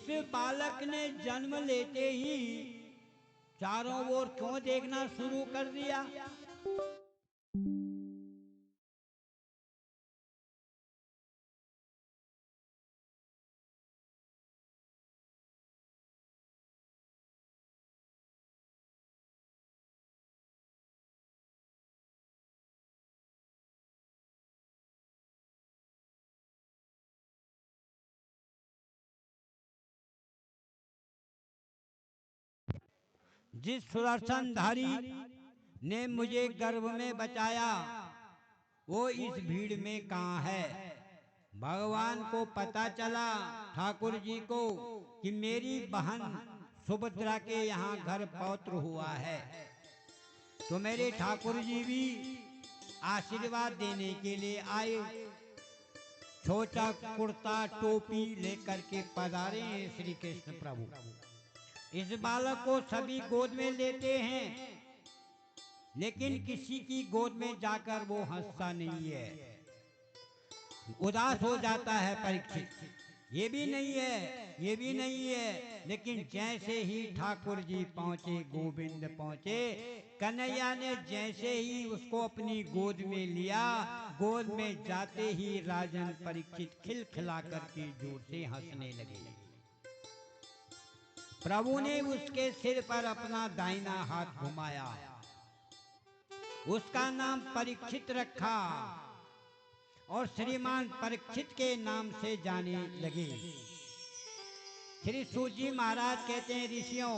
इस बालक ने जन्म लेते ही चारों ओर क्यों देखना शुरू कर दिया? जिस सुदर्शनधारी ने मुझे गर्भ में बचाया वो इस भीड़ में कहाँ है? भगवान को पता चला ठाकुर जी को कि मेरी बहन सुभद्रा के यहाँ घर पौत्र हुआ है, तो मेरे ठाकुर जी भी आशीर्वाद देने के लिए आए। छोटा कुर्ता टोपी लेकर के पधारे हैं श्री कृष्ण प्रभु। इस बालक को सभी गोद में लेते हैं, लेकिन किसी की गोद में जाकर वो हंसता नहीं है, उदास हो जाता है परीक्षित। ये भी नहीं है, ये भी नहीं है। लेकिन जैसे ही ठाकुर जी पहुंचे, गोविंद पहुंचे, कन्हैया ने जैसे ही उसको अपनी गोद में लिया, गोद में जाते ही राजन परीक्षित खिलखिला करके जोर से हंसने लगे। प्रभु ने उसके सिर पर अपना दाहिना हाथ घुमाया, उसका नाम परीक्षित रखा और श्रीमान परीक्षित के नाम से जाने लगे। श्री सूजी महाराज कहते हैं, ऋषियों,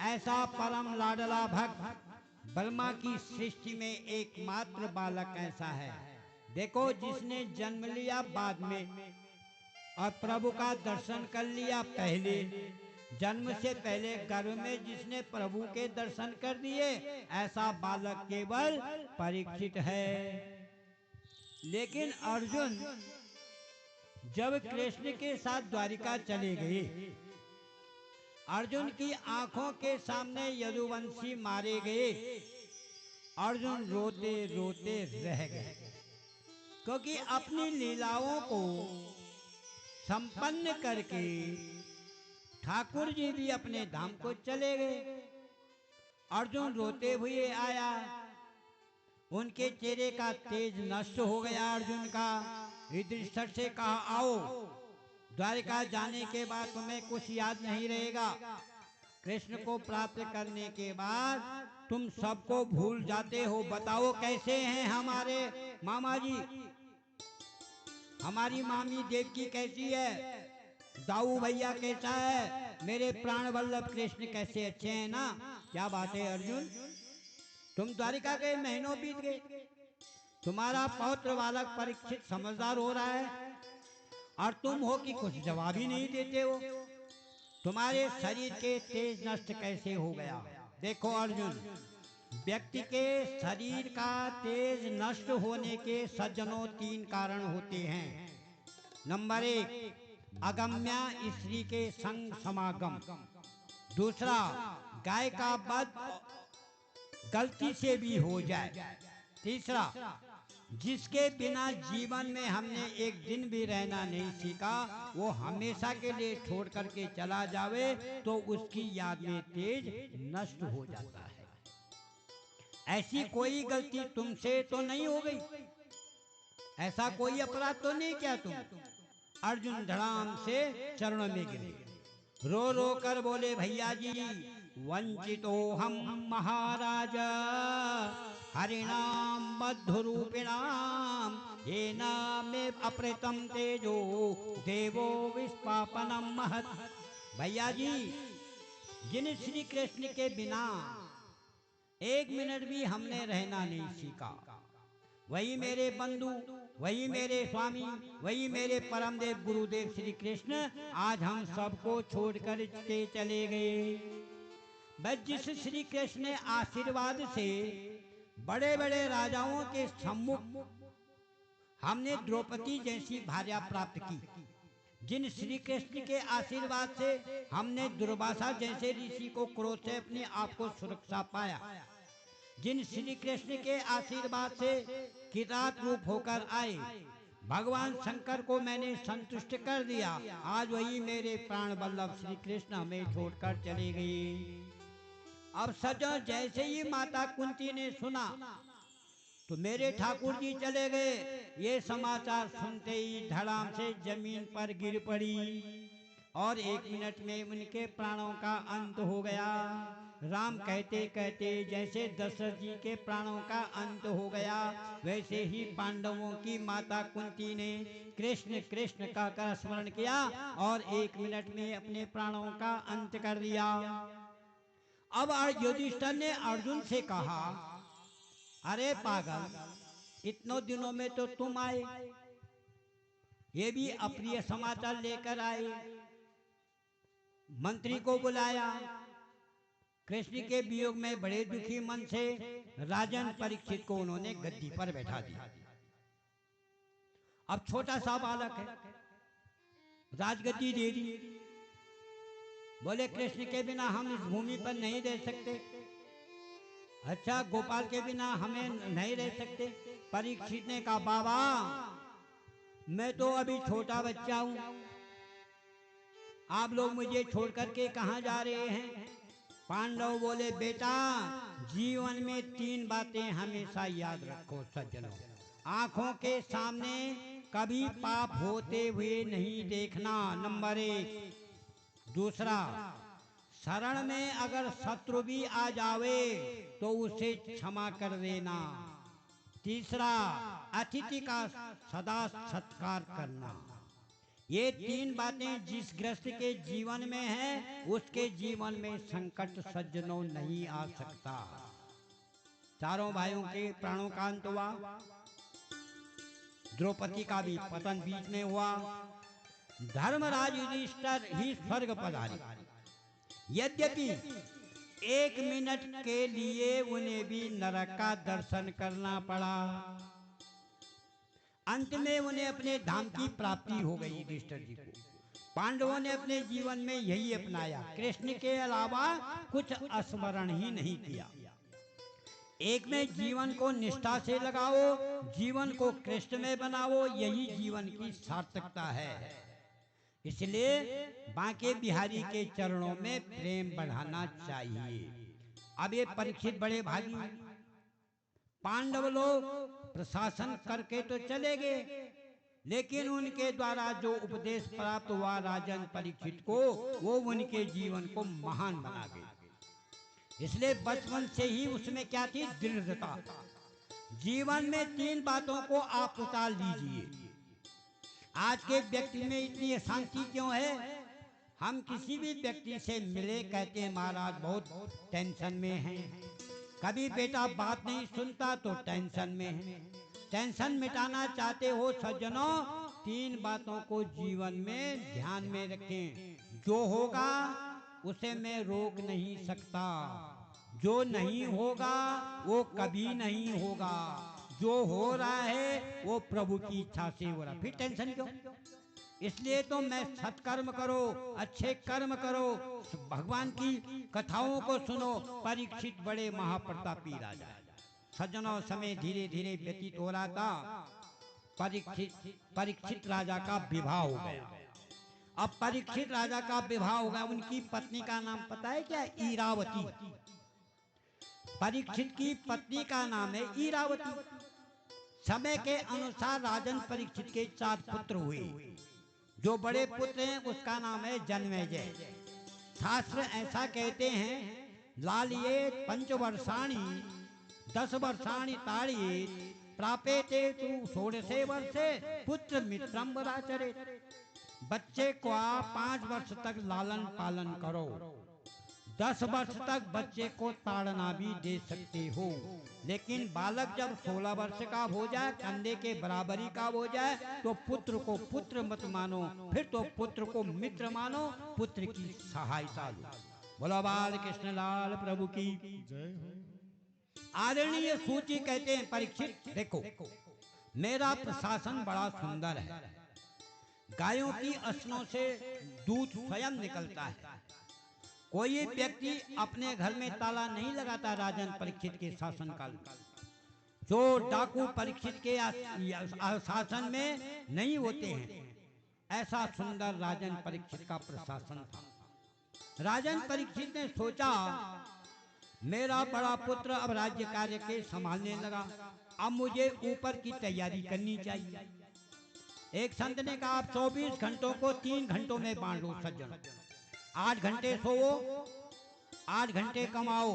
ऐसा परम लाडला भक्त ब्रह्मा की सृष्टि में एकमात्र बालक ऐसा है। देखो, जिसने जन्म लिया बाद में और प्रभु का दर्शन कर लिया पहले, जन्म से पहले गर्भ में जिसने प्रभु के दर्शन कर दिए, ऐसा बालक केवल परीक्षित है। लेकिन अर्जुन जब कृष्ण के साथ द्वारिका चले गए, अर्जुन की आंखों के सामने यदुवंशी मारे गए। अर्जुन रोते रोते रह गए, क्योंकि अपनी लीलाओं को संपन्न करके ठाकुर जी भी अपने धाम को चले गए। अर्जुन रोते हुए आया, उनके चेहरे का तेज नष्ट हो गया। अर्जुन का युधिष्ठिर से कहा, आओ, द्वारिका जाने के बाद तुम्हें कुछ याद नहीं रहेगा। कृष्ण को प्राप्त करने के बाद तुम सबको भूल जाते हो। बताओ कैसे हैं हमारे मामा जी, हमारी मामी देवकी कैसी है, दाऊ भैया कैसा है, मेरे प्राण वल्लभ कृष्ण कैसे अच्छे हैं ना? क्या बात है अर्जुन, तुम द्वारिका गए, महीनों बीत गए, तुम्हारा पौत्र बालक परीक्षित समझदार हो रहा है और तुम हो कि कुछ जवाब ही नहीं देते हो। तुम्हारे शरीर के तेज नष्ट कैसे हो गया? देखो अर्जुन, व्यक्ति के शरीर का तेज नष्ट होने के सज्जनों 3 कारण होते हैं। नंबर 1, अगम्या स्त्री के संग समागम। दूसरा, गाय का वध गलती से भी हो जाए। तीसरा, जिसके बिना जीवन में हमने एक दिन भी रहना नहीं सीखा, वो हमेशा के लिए छोड़ करके चला जावे तो उसकी याद में तेज नष्ट हो जाता है। ऐसी कोई गलती तुमसे तो नहीं हो गई, ऐसा कोई अपराध तो नहीं किया तुम? अर्जुन धड़ाम से चरणों में गिरे, रो रो कर बोले, भैया जी, वंचितो हम महाराज हरिणाम मधुरूपिणाम येन मे अप्रेतम तेजो देवो विस्पापनम महत्। भैया जी, जिन श्री कृष्ण के बिना एक मिनट भी हमने रहना नहीं सीखा, वही मेरे बंधु, वही मेरे स्वामी, वही मेरे परमदेव गुरुदेव श्री कृष्ण आज हम सबको छोड़कर के चले गए। बस जिस श्री कृष्ण ने आशीर्वाद से बड़े बड़े राजाओं के सम्मुख हमने द्रौपदी जैसी भार्या प्राप्त की, जिन श्री कृष्ण के आशीर्वाद से हमने दुर्वासा जैसे ऋषि को क्रोध से अपने आप को सुरक्षा पाया, जिन श्री कृष्ण के आशीर्वाद से किरात रूप होकर आए, भगवान शंकर को मैंने संतुष्ट कर दिया, आज वही मेरे प्राण वल्लभ श्री कृष्ण हमें छोड़कर चले गए। अब सजो जैसे ही माता कुंती ने सुना तो मेरे ठाकुर जी चले गए। ये समाचार सुनते ही धड़ाम से जमीन पर गिर पड़ी और 1 मिनट में उनके प्राणों का अंत हो गया। राम कहते कहते जैसे दशरथ जी के प्राणों का अंत हो गया, वैसे ही पांडवों की माता कुंती ने कृष्ण कृष्ण का कर स्मरण किया और 1 मिनट में अपने प्राणों का अंत कर दिया। अब युधिष्ठिर ने अर्जुन से कहा, अरे पागल, इतनों दिनों में तो तुम आए, ये भी अप्रिय समाचार लेकर आए, मंत्री को बुलाया। कृष्ण के वियोग में बड़े दुखी मन से राजन परीक्षित को उन्होंने गद्दी पर बैठा दिया। अब छोटा सा बालक है, राजगद्दी दे दी। बोले कृष्ण के बिना हम इस भूमि पर नहीं रह सकते, अच्छा गोपाल के बिना हमें नहीं रह सकते। परीक्षित ने कहा, बाबा मैं तो अभी छोटा बच्चा हूं, आप लोग मुझे छोड़ करके कहां जा रहे हैं? पांडव बोले, बेटा जीवन में 3 बातें हमेशा याद रखो सज्जनों। आंखों के सामने कभी पाप होते हुए नहीं देखना, नंबर 1। दूसरा, शरण में अगर शत्रु भी आ जावे तो उसे क्षमा कर देना। तीसरा, अतिथि का सदा सत्कार करना। ये 3 बातें जिस गृहस्थ के जीवन में है, उसके जीवन में संकट सज्जनों नहीं आ सकता। चारों भाइयों के प्राणों का अंत हुआ, द्रौपदी का भी पतन बीच में हुआ, धर्मराज युधिष्ठिर ही स्वर्ग पधारे। यद्यपि 1 मिनट के लिए उन्हें भी नरक का दर्शन करना पड़ा, अंत में उन्हें अपने धाम की प्राप्ति हो गई। युधिष्ठिर जी को पांडवों ने अपने जीवन में यही अपनाया, कृष्ण के अलावा कुछ स्मरण ही नहीं किया। एक में जीवन को निष्ठा से लगाओ, जीवन को कृष्ण में बनाओ, यही जीवन की सार्थकता है। इसलिए बांके बिहारी के चरणों में प्रेम बढ़ाना चाहिए। अब ये परीक्षित बड़े भागी, पांडव लोग प्रशासन करके तो चले गए, लेकिन उनके द्वारा जो उपदेश प्राप्त हुआ राजन परीक्षित को, वो उनके जीवन को महान बना गए। इसलिए बचपन से ही उसमें क्या थी? दृढ़ता। जीवन में 3 बातों को आप उतार लीजिए। आज के व्यक्ति में इतनी अशांति क्यों है? हम किसी भी व्यक्ति से मिले कहते हैं महाराज बहुत टेंशन में हैं, कभी बेटा बात नहीं सुनता तो टेंशन में है। टेंशन मिटाना चाहते हो सज्जनों, 3 बातों को जीवन में ध्यान में रखें। जो होगा उसे मैं रोक नहीं सकता, जो नहीं होगा वो कभी नहीं होगा, जो हो रहा है वो प्रभु की इच्छा से हो रहा, फिर टेंशन क्यों? इसलिए तो मैं सत्कर्म करो, अच्छे कर्म करो, भगवान की कथाओं को सुनो। परीक्षित बड़े महाप्रतापी राजा, सज्जनों समय धीरे धीरे व्यतीत हो रहा था। परीक्षित राजा का विवाह हो गया। अब परीक्षित राजा का विवाह हो गया, उनकी पत्नी का नाम पता है क्या? ईरावती। परीक्षित की पत्नी का नाम है ईरावती। समय के अनुसार राजन परीक्षित के 4 पुत्र हुए। जो बड़े पुत्र हैं उसका नाम है जन्मेजय। शास्त्र ऐसा कहते हैं, लालिये 5 वर्षाणि 10 वर्षाणि ताड़िये प्रापेते तु 16 वर्षे पुत्र मित्रम वराचरे। बच्चे को आप 5 वर्ष तक लालन पालन करो, 10 वर्ष तक बच्चे को ताड़ना भी दे सकते हो, लेकिन बालक जब 16 वर्ष का हो जाए, कंधे के बराबरी का हो जाए, तो पुत्र को पुत्र मत मानो, फिर तो पुत्र को मित्र मानो, पुत्र की सहायता लो। बोलो बाल कृष्ण लाल प्रभु की जय हो। आदरणीय सूची कहते हैं, परीक्षित देखो मेरा प्रशासन बड़ा सुंदर है, गायों की असनों से दूध स्वयं निकलता है, कोई व्यक्ति अपने घर में ताला नहीं लगाता राजन परीक्षित के शासन काल। चोर डाकू परीक्षित के शासन में नहीं होते हैं। ऐसा सुंदर राजन परीक्षित का प्रशासन था। राजन परीक्षित ने सोचा, मेरा बड़ा पुत्र अब राज्य कार्य के संभालने लगा, अब मुझे ऊपर की तैयारी करनी चाहिए। एक संत ने कहा, आप 24 घंटों को 3 घंटों में बांट लो सज्जन। 8 घंटे सोओ, 8 घंटे कमाओ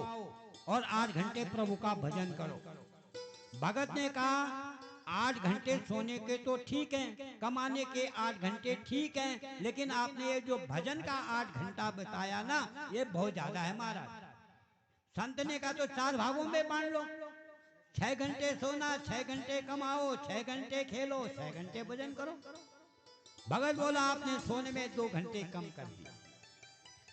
और 8 घंटे प्रभु का भजन करो। भगत ने कहा, 8 घंटे सोने के तो ठीक हैं, कमाने के 8 घंटे ठीक हैं, लेकिन आपने ये जो भजन का 8 घंटा बताया ना, ये बहुत ज्यादा है महाराज। संत ने कहा, तो 4 भागों में बांट लो। 6 घंटे सोना, 6 घंटे कमाओ, 6 घंटे खेलो, 6 घंटे भजन करो। भगत बोला, आपने सोने में 2 घंटे कम कर दिए।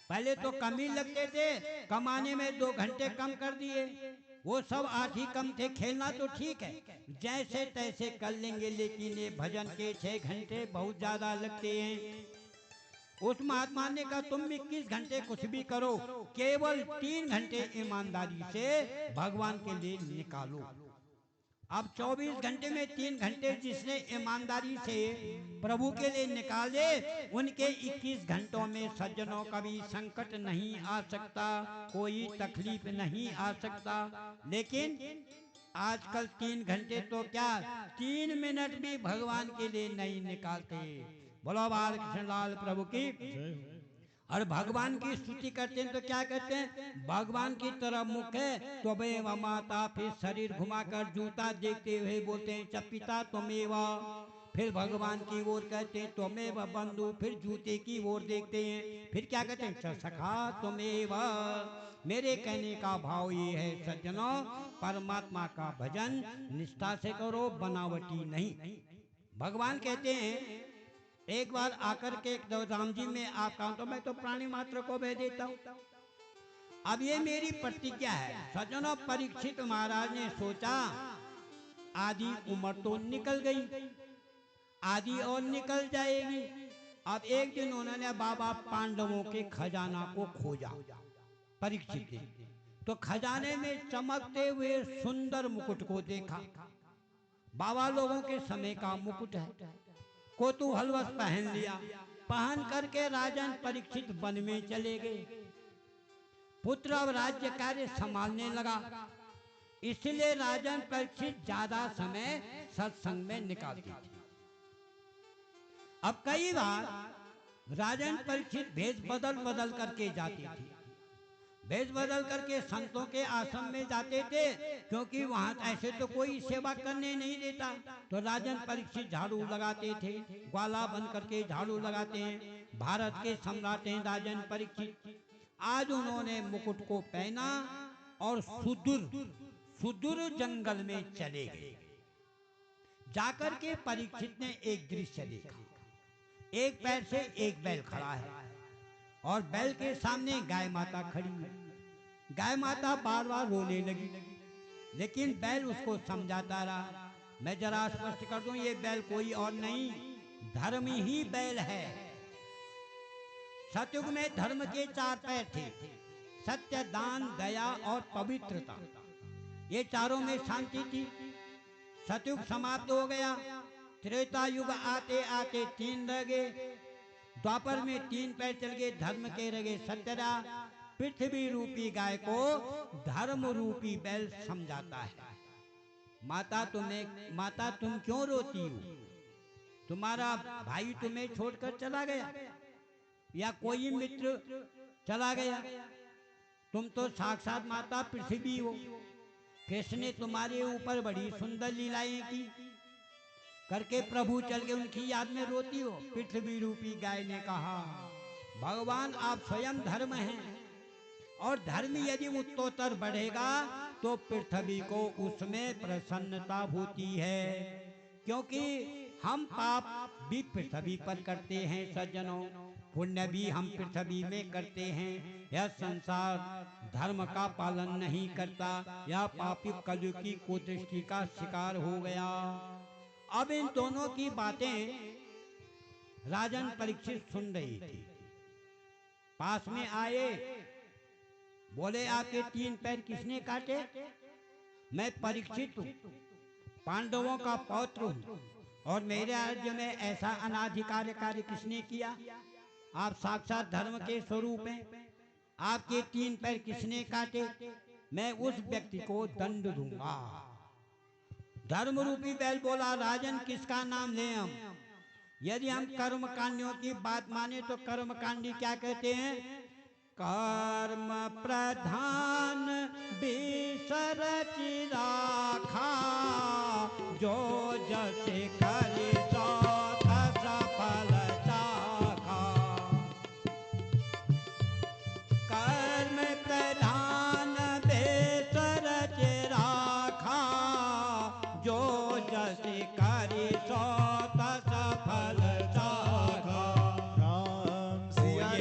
पहले तो कम ही लगते थे, कमाने में 2 घंटे कम कर दिए। वो सब 8 ही कम थे, खेलना तो ठीक है, जैसे तैसे कर लेंगे, लेकिन ये भजन के 6 घंटे बहुत ज्यादा लगते हैं। उस महात्मा ने कहा, तुम 21 घंटे कुछ भी करो, केवल 3 घंटे ईमानदारी से भगवान के लिए निकालो। अब 24 घंटे में 3 घंटे जिसने ईमानदारी से प्रभु के लिए निकाले, उनके 21 घंटों में सज्जनों कभी संकट नहीं आ सकता, कोई तकलीफ नहीं आ सकता। लेकिन आजकल 3 घंटे तो क्या, 3 मिनट भी भगवान के लिए नहीं निकालते। बोलो बाल कृष्ण लाल प्रभु की। और भगवान की स्तुति करते हैं तो क्या कहते हैं, भगवान की तरफ मुख है तो व माता, फिर शरीर घुमाकर जूता देखते हुए बोलते हैं, चपिता त्वमेव। फिर भगवान की ओर कहते हैं, त्वमेव बंधु, फिर जूते की ओर देखते हैं, फिर क्या कहते हैं, सखा त्वमेव। मेरे कहने का भाव ये है सज्जनों, परमात्मा का भजन निष्ठा से करो, बनावटी नहीं। भगवान कहते हैं, एक बार आकर के राम जी में आप कहा तो मैं तो प्राणी मात्र को भेज देता हूँ। अब ये मेरी प्रतिज्ञा है। सज्जनों, परीक्षित महाराज ने सोचा, आधी उम्र तो निकल गई, आधी और निकल जाएगी। अब एक दिन उन्होंने बाबा पांडवों के खजाना को खोजा। परीक्षित ने तो खजाने में चमकते हुए सुंदर मुकुट को देखा। बाबा लोगों के समय का मुकुट है। कौतूहलवश पहन लिया। पहन करके राजन परीक्षित वन में चले गए। पुत्र अब राज्य कार्य संभालने लगा, इसलिए राजन परीक्षित ज्यादा समय सत्संग में निकालते थे। अब कई बार राजन परीक्षित भेष बदल बदल करके जाते थे। भेष बदल करके संतों के आश्रम में जाते थे, क्योंकि वहां ऐसे तो कोई सेवा करने नहीं देता। तो राजन परीक्षित झाड़ू लगाते थे, ग्वाला बन करके झाड़ू लगाते हैं। भारत के सम्राट हैं राजन परीक्षित। आज उन्होंने मुकुट को पहना और सुदूर जंगल में चले गए। जाकर के परीक्षित ने एक दृश्य देखा। एक पैर से एक बैल खड़ा है और बैल के सामने गाय माता खड़ी है। गाय माता बार बार रोने लगी, लेकिन बैल उसको समझाता रहा। मैं जरा स्पष्ट कर दूं, ये बैल कोई और नहीं, धर्म ही बैल है। सतयुग में धर्म के 4 पैर थे, सत्य, दान, दया और पवित्रता। ये चारों में शांति थी। सतयुग समाप्त हो गया, त्रेता युग आते आते 3 रह गए, द्वापर में 3 पैर चल गए, धर्म के रह गए 17। पृथ्वी रूपी गाय को धर्म रूपी बैल समझाता है। माता तुम क्यों रोती हो? तुम्हारा भाई तुम्हें छोड़कर चला गया या कोई मित्र चला गया? तुम तो साक्षात माता पृथ्वी हो। कृष्ण ने तुम्हारे ऊपर बड़ी सुंदर लीलाएं की करके प्रभु चल के उनकी याद में रोती हो। पृथ्वी रूपी गाय ने कहा, भगवान आप स्वयं धर्म हैं, और धर्म यदि उत्तरोत्तर बढ़ेगा तो पृथ्वी को उसमें प्रसन्नता होती है, क्योंकि हम पाप भी पृथ्वी पर करते हैं सज्जनों, पुण्य भी हम पृथ्वी में करते हैं। यह संसार धर्म का पालन नहीं करता, यह पापी कलयुग की कुदृष्टि का शिकार हो गया। अब इन दोनों की बातें राजन परीक्षित सुन रही थी। पास में आए, बोले आपके 3 पैर किसने काटे? मैं परीक्षित हूं। पांडवों का पौत्र हूँ और मेरे राज्य में ऐसा अनाधिकार कार्य किसने किया? आप साक्षात धर्म के स्वरूप हैं। आपके 3 पैर किसने काटे? मैं उस व्यक्ति को दंड दूंगा। धर्म रूपी बैल बोला, राजन किसका नाम लें हम? यदि हम कर्म कांडियों की बात माने तो कर्म कांडी क्या कहते हैं? कर्म प्रधान बिसरति राखा, जो जैसे करे सो तस फल चाखा। कर्म प्रधान बिसरति राखा, जो जैसे करे सो तस फल चाखा। राम सिया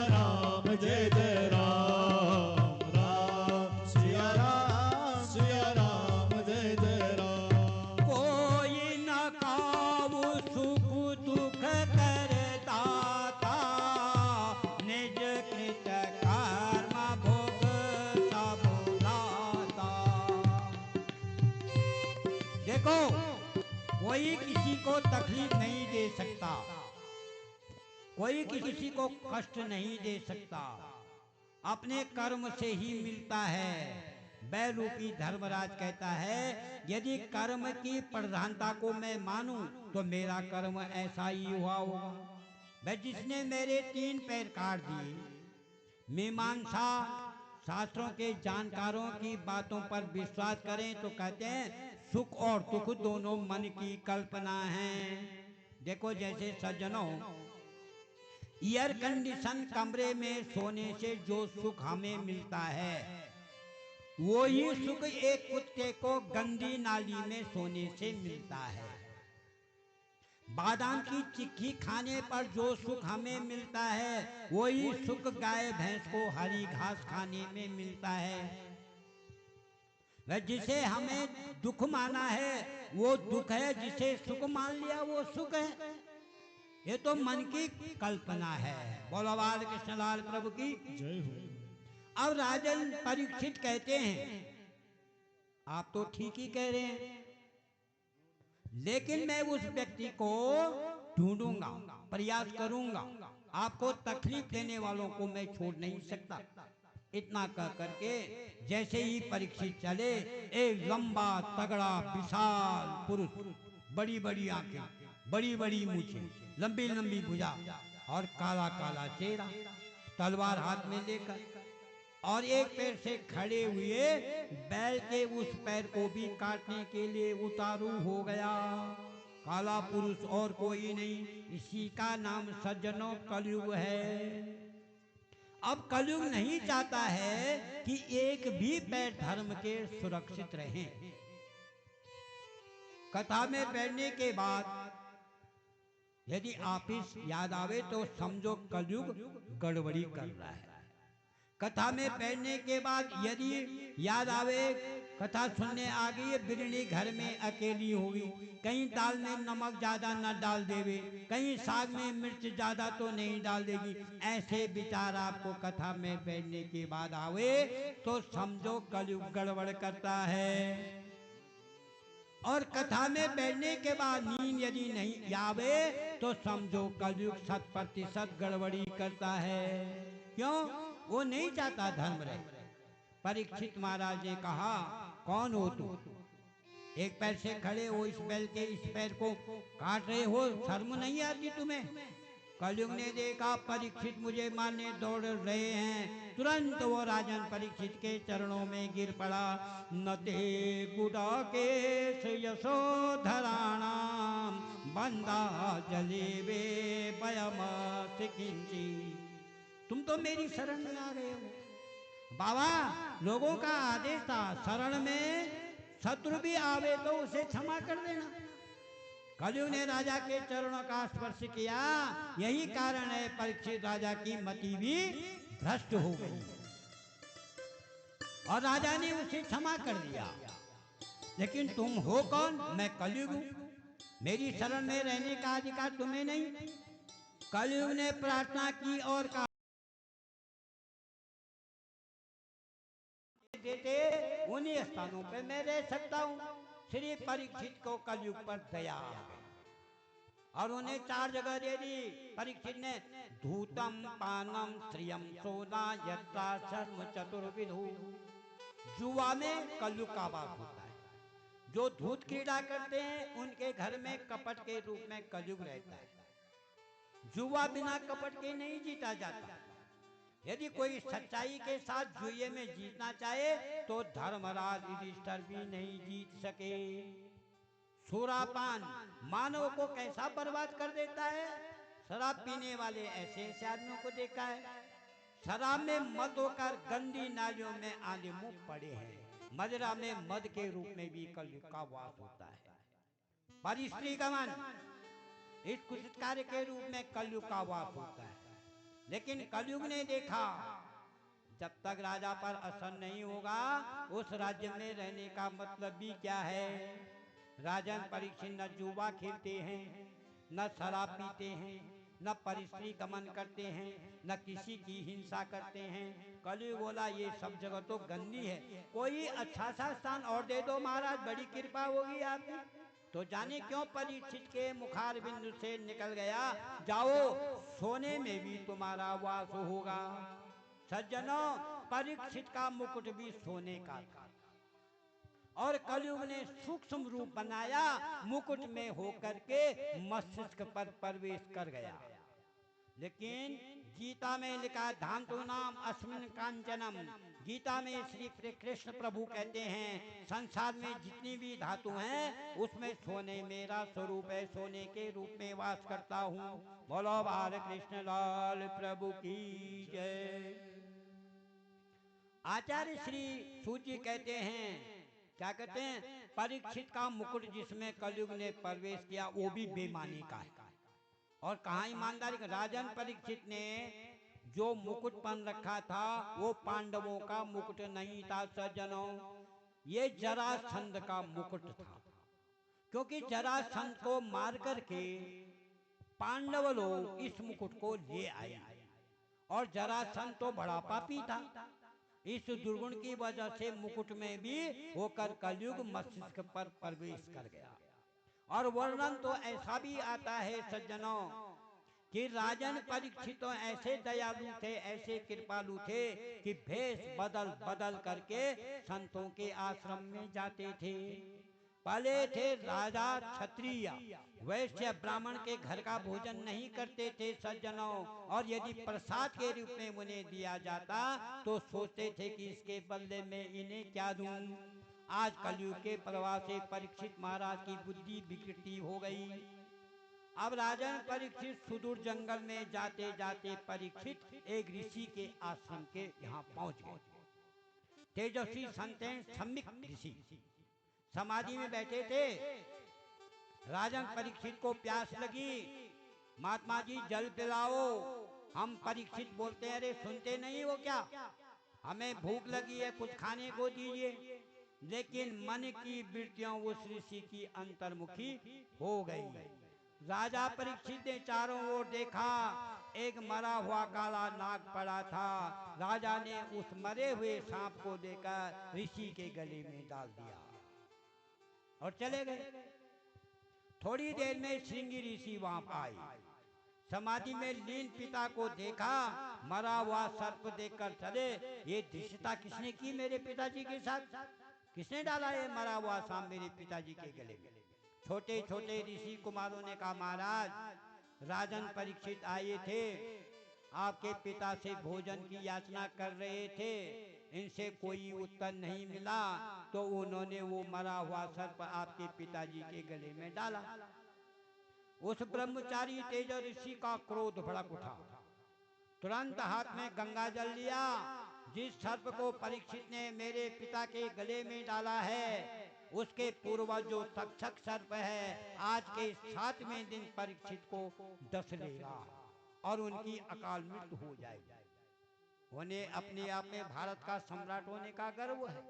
राम जय जय राम, राम सिया राम जय जय राम। कोई न काऊ सुख दुख करदाता, निज कृत कर्म भोग सब लाता। देखो, कोई किसी को तकलीफ नहीं दे सकता, कोई किसी को कष्ट नहीं दे सकता, अपने कर्म से ही मिलता है। बैल रूपी धर्मराज कहता है, यदि कर्म की प्रधानता को मैं मानूं तो मेरा कर्म ऐसा ही हुआ होगा। वह जिसने मेरे 3 पैर काट दिए, मीमांसा शास्त्रों के जानकारों की बातों पर विश्वास करें तो कहते हैं सुख और दुख दोनों मन की कल्पना है। देखो, जैसे सज्जनों, एयर कंडीशन कमरे में सोने से जो सुख हमें मिलता है, वो ही सुख एक कुत्ते को गंदी नाली में सोने से मिलता है। बादाम की चिक्की खाने पर जो सुख हमें मिलता है, वही सुख गाय भैंस को हरी घास खाने में मिलता है। वह जिसे हमें दुख माना है वो दुख है, जिसे सुख मान लिया वो सुख है। ये तो मन की कल्पना है। बोलो बाल कृष्णलाल प्रभु की जय हो। अब राजन परीक्षित कहते हैं, आप तो ठीक ही कह रहे हैं, लेकिन मैं उस व्यक्ति को ढूंढूंगा, प्रयास करूंगा, आपको तकलीफ देने वालों को मैं छोड़ नहीं सकता। इतना कह करके जैसे ही परीक्षित चले, एक लंबा तगड़ा विशाल पुरुष, बड़ी बड़ी आंखें, बड़ी बड़ी मूछें, लंबी लंबी भुजा और काला काला चेहरा, तलवार हाथ में लेकर और एक पैर से खड़े हुए बैल के उस पैर को भी काटने के लिए उतारू हो गया। काला पुरुष और कोई नहीं, इसी का नाम सज्जनों कलयुग है। अब कलयुग नहीं चाहता है कि एक भी पैर धर्म के सुरक्षित रहें। कथा में बैठने के बाद यदि आपिस याद आवे तो समझो कलयुग गड़बड़ी कर रहा है। कथा में बैठने के बाद यदि याद आवे, कथा सुनने आ गई, बिरनी घर में अकेली होगी, कहीं दाल में नमक ज्यादा न डाल देवे, कहीं साग में मिर्च ज्यादा तो नहीं डाल देगी, ऐसे विचार आपको कथा में बैठने के बाद आवे तो समझो कलयुग गड़बड़ करता है। और कथा में बैठने के बाद नींद यदि नहीं आवे तो समझो कलयुग 100% गड़बड़ी करता है। क्यों? वो नहीं चाहता धर्म रहे। परीक्षित महाराज ने कहा, कौन हो तुम? एक पैर से खड़े हो, इस बैल के इस पैर को काट रहे हो, शर्म नहीं आती तुम्हें? कलयुग ने देखा परीक्षित मुझे मारने दौड़ रहे हैं, तुरंत वो राजन परीक्षित के चरणों में गिर पड़ा। नते गुडाकेश यशोधराणाम बंदा जले वे बयमत किंची। तुम तो मेरी शरण में आ गए हो बाबा। लोगों का आदेश था, शरण में शत्रु भी आवे तो उसे क्षमा कर देना। कलयुग ने राजा के चरणों का स्पर्श किया, यही कारण है परीक्षित राजा की मति भी भ्रष्ट हो गई और राजा ने उसे क्षमा कर दिया। लेकिन तुम हो कौन? मैं कलयुग हूं, मेरी शरण में रहने का अधिकार तुम्हें नहीं। कलयुग ने प्रार्थना की और कहा, देते उन्हीं स्थानों पे मैं रह सकता हूँ, श्री परीक्षित को कलयुग पर दया आ गई और उन्हें 4 जगह दे दी। परीक्षित ने धूतम पानम श्रियम सोना यत्रा शर्म चतुर्विधु। जुआ में कलयुग का वास होता है। जो धूत क्रीड़ा करते हैं उनके घर में कपट के रूप में कलयुग रहता है। जुआ बिना कपट के नहीं जीता जाता। यदि कोई सच्चाई के साथ जुए में जीतना चाहे तो धर्मराज युधिष्ठिर भी नहीं जीत सके। सुरापान मानव को कैसा बर्बाद कर देता है। शराब पीने वाले ऐसे ऐसे आदमियों को देखा है। शराब में मत होकर गंदी नालियों में आने मुंह पड़े हैं। मदिरा में मद के रूप में भी कलयुग का वास होता है। परिस्त्री गमन इस कुचित कार्य के रूप में कलयुग का वास होता है। लेकिन कलयुग ने देखा जब तक राजा पर असर नहीं होगा उस राज्य में रहने का मतलब भी क्या है। राजन परीक्षित न जुआ खेलते हैं, न शराब पीते हैं, न परिस्त्री गमन करते हैं, न किसी की हिंसा करते हैं। कलयुग बोला ये सब जगह तो गंदी है, कोई अच्छा सा स्थान और दे दो महाराज, बड़ी कृपा होगी आपकी। तो जाने क्यों परीक्षित के मुखार बिंदु से निकल गया, जाओ सोने में भी तुम्हारा वास होगा। सज्जनों, परीक्षित का मुकुट भी सोने का था और कलयुग ने सूक्ष्म रूप बनाया, मुकुट में होकर के मस्तिष्क पर प्रवेश कर गया। लेकिन गीता में लिखा धांतु नाम अस्मिन कांचनम। गीता में श्री कृष्ण प्रभु कहते हैं संसार में जितनी भी धातु हैं उसमें सोने मेरा स्वरूप है, सोने के रूप में वास करता हूँ। बोलो बाल कृष्ण लाल प्रभु की जय। आचार्य श्री सूची कहते हैं, क्या कहते हैं, परीक्षित का मुकुट जिसमें कलयुग ने प्रवेश किया वो भी बेईमानी का है। और कहाँ ईमानदारी का। राजन परीक्षित ने जो मुकुट पहन रखा था वो पांडवों का मुकुट नहीं था सज्जनों, ये जरासंध का मुकुट था। क्योंकि जरासंध को मार करके पांडव लोग इस मुकुट को ले आए और जरासंध तो बड़ा पापी था। इस दुर्गुण की वजह से मुकुट में भी होकर कलयुग मस्तिष्क पर प्रवेश कर गया। और वर्णन तो ऐसा भी आता है सज्जनों कि राजन परीक्षित तो ऐसे दयालु थे, ऐसे कृपालु थे कि भेष बदल बदल करके संतों के आश्रम में जाते थे। पहले थे राजा क्षत्रिय, वैश्य ब्राह्मण के घर का भोजन नहीं करते थे सज्जनों। और यदि प्रसाद के रूप में उन्हें दिया जाता तो सोचते थे कि इसके बदले में इन्हें क्या दूं। आज कलयुग के प्रभाव से परीक्षित महाराज की बुद्धि विकृति हो गई। अब राजन परीक्षित सुदूर जंगल में जाते जाते परीक्षित एक ऋषि के आश्रम के यहाँ पहुंच गए। तेजस्वी संत सम्मिक ऋषि समाधि में बैठे थे। राजन परीक्षित को प्यास लगी, महात्मा जी जल पिलाओ। हम परीक्षित बोलते हैं अरे सुनते नहीं हो क्या, हमें भूख लगी है, कुछ खाने को दीजिए। लेकिन मन की वृत्तियां उस ऋषि की अंतर्मुखी हो गई। राजा परीक्षित ने चारों ओर देखा, एक मरा हुआ काला नाग पड़ा था। राजा ने उस मरे हुए सांप को लेकर ऋषि के गले में डाल दिया और चले गए। थोड़ी देर में श्रृंगी ऋषि वहां आए। समाधि में लीन पिता को देखा, मरा हुआ सर्प देखकर चले। ये धृष्टता किसने की मेरे पिताजी के साथ, किसने डाला ये मरा हुआ सांप मेरे पिताजी के गले में। छोटे छोटे ऋषि कुमारों ने कहा महाराज राजन परीक्षित आए थे, आपके पिता से भोजन की याचना कर रहे थे, इनसे कोई उत्तर नहीं मिला तो उन्होंने वो मरा हुआ सर्प आपके पिताजी के गले में डाला। उस ब्रह्मचारी तेज ऋषि का क्रोध भड़क उठा, तुरंत हाथ में गंगा जल लिया। जिस सर्प को परीक्षित ने मेरे पिता के गले में डाला है उसके पूर्वज जो तक्षक सर्प है आज के 7वें दिन परीक्षित को डस लेगा और उनकी अकाल मृत्यु हो जाएगी। उन्हें अपने आप में भारत का सम्राट होने का गर्व है।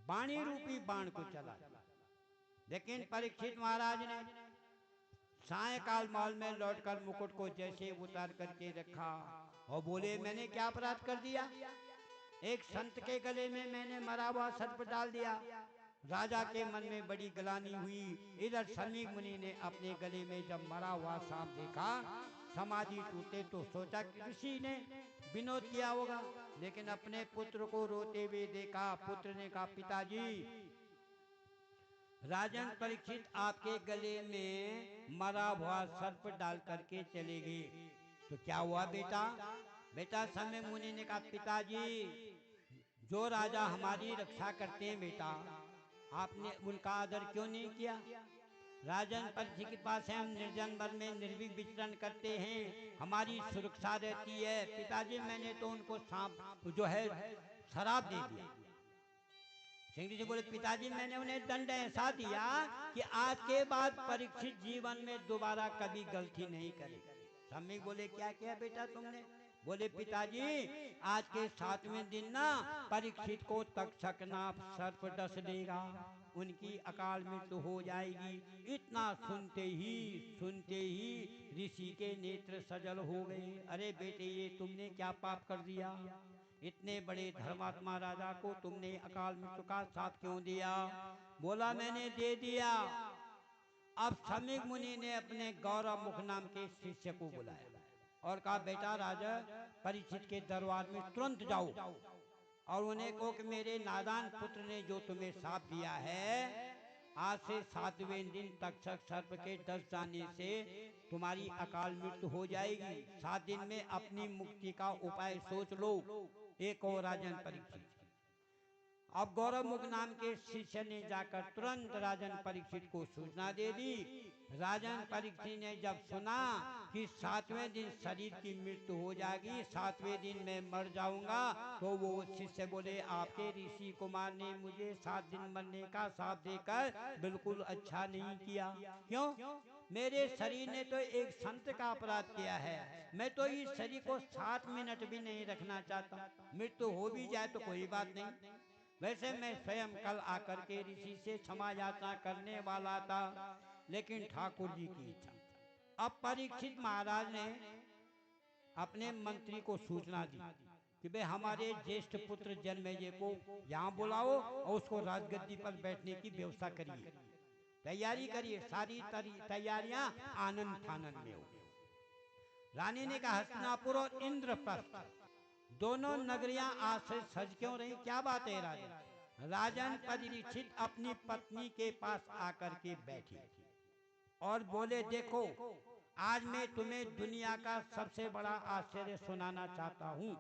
वाणी रूपी बाण को चला, लेकिन परीक्षित महाराज ने सायकाल महल में लौटकर मुकुट को जैसे उतार करके रखा और बोले मैंने क्या अपराध कर दिया, एक संत के गले में मैंने मरा हुआ सर्प डाल दिया। राजा के मन में बड़ी ग्लानि हुई। इधर समीक मुनि ने अपने गले में जब मरा हुआ सांप देखा, समाधि टूटे, तो सोचा कि ऋषि ने विनोद किया होगा, लेकिन अपने पुत्र को रोते हुए देखा। पुत्र ने कहा, पिताजी, राजन परीक्षित आपके गले में मरा हुआ सर्प डाल करके चले गए, तो क्या हुआ बेटा? बेटा समीक मुनि ने कहा, पिताजी, जो राजा हमारी रक्षा करते हैं बेटा, आपने उनका आदर क्यों नहीं किया? राजन परीक्षित के पास हम निर्जन वन में निर्भीक विचरण करते हैं, हमारी सुरक्षा रहती है। पिताजी, मैंने तो उनको सांप जो है शराब दे दिया। सिंह जी बोले, पिताजी, मैंने उन्हें दंड ऐसा दिया कि आज के बाद परीक्षित जीवन में दोबारा कभी गलती नहीं करे। समीक बोले, क्या किया बेटा तुमने? बोले, पिताजी, आज के 7वें दिन ना परीक्षित को तक्षक नाग सर्प डस देगा, उनकी अकाल मृत्यु हो जाएगी। इतना सुनते ही ऋषि के नेत्र सजल हो गए। अरे बेटे, ये तुमने क्या पाप कर दिया? इतने बड़े धर्मात्मा राजा को तुमने अकाल मृत्यु का साथ क्यों दिया? बोला, मैंने दे दिया। अब समीक मुनि ने अपने गौरव मुख नाम के शिष्य को बुलाया और कहा, बेटा, राजा परीक्षित के दरबार में तुरंत जाओ और उन्हें कहो कि मेरे नादान पुत्र ने जो तुम्हें शाप दिया है, आज से 7वें दिन तक्षक सर्प के डस जाने से तुम्हारी अकाल मृत्यु हो जाएगी। 7 दिन में अपनी मुक्ति का उपाय सोच लो। एक और राजन परीक्षित। अब गौरव मुख नाम के शिष्य ने जाकर तुरंत राजन परीक्षित को सूचना दे दी। राजन परीक्षित ने जब सुना कि 7वें दिन शरीर की मृत्यु हो जाएगी, 7वें दिन मैं मर जाऊंगा, तो वो शिष्य बोले, आपके ऋषि कुमार ने मुझे 7 दिन मरने का शाप देकर बिल्कुल अच्छा नहीं किया। क्यों? मेरे शरीर ने तो एक संत का अपराध किया है। मैं तो इस शरीर को 7 मिनट भी नहीं रखना चाहता। मृत्यु हो भी जाए तो कोई बात नहीं। वैसे मैं स्वयं कल आकर के ऋषि से क्षमा याचना करने वाला था, लेकिन ठाकुर जी की इच्छा। अब परीक्षित महाराज ने अपने मंत्री को सूचना दी कि भाई हमारे ज्येष्ठ पुत्र जन्मेजय को यहाँ बुलाओ और उसको राजगद्दी पर बैठने की व्यवस्था करिए, तैयारी करिए। सारी तैयारियां आनंद फानंद में हो। रानी ने कहा, हस्तिनापुर और इंद्रप्रस्थ दोनों नगरियां आज से सज क्यों रही? क्या बात है राजन? राजन परीक्षित अपनी पत्नी के पास आकर के बैठे और बोले, देखो, आज मैं तुम्हें दुनिया का सबसे बड़ा आश्चर्य सुनाना चाहता हूँ।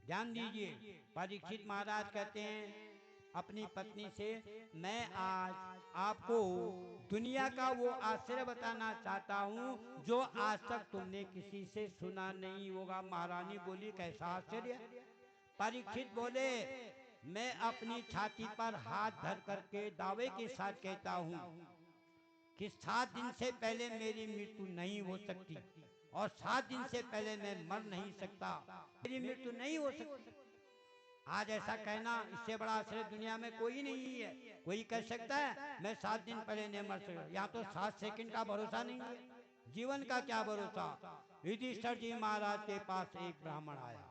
ध्यान दीजिए। परीक्षित महाराज कहते हैं अपनी पत्नी से, मैं आज आपको दुनिया का वो आश्चर्य बताना चाहता हूँ जो आज तक तुमने किसी से सुना नहीं होगा। महारानी बोली, कैसा आश्चर्य? परीक्षित बोले, मैं अपनी छाती पर हाथ धर करके दावे के साथ कहता हूँ कि 7 दिन से पहले मेरी मृत्यु नहीं हो सकती और 7 दिन से पहले मैं मर नहीं सकता। मेरी मृत्यु नहीं हो सकती। आज ऐसा कहना, इससे बड़ा आश्चर्य दुनिया में कोई नहीं है। कोई कह सकता है मैं 7 दिन पहले नहीं मर सकता, यहाँ तो 7 सेकंड का भरोसा नहीं है, जीवन का क्या भरोसा। युधिष्ठिर जी महाराज के पास एक ब्राह्मण आया,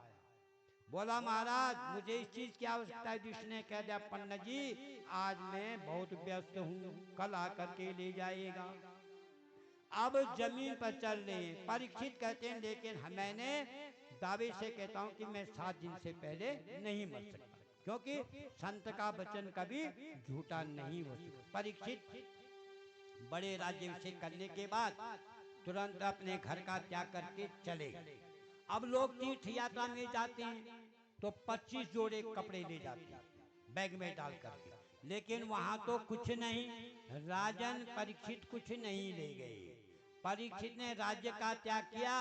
बोला, महाराज, मुझे इस चीज की आवश्यकता है। युधिष्ठिर ने कह दिया, पंडित जी, आज मैं बहुत व्यस्त हूँ, कल आकर के ले जाइएगा। अब जमीन पर चल रहे। परीक्षित कहते हैं, लेकिन मैंने दावे से कहता हूं कि मैं 7 दिन से पहले नहीं मर सकता, क्योंकि संत का वचन कभी झूठा नहीं हो सकता। परीक्षित बड़े राज्याभिषेक करने के बाद तुरंत अपने घर का त्याग करके चले। अब लोग तीर्थ यात्रा में जाते हैं तो 25 जोड़े कपड़े ले जाते हैं बैग में डाल करके, लेकिन वहां तो कुछ नहीं। राजन परीक्षित कुछ नहीं ले गए। परीक्षित ने राज्य का त्याग किया,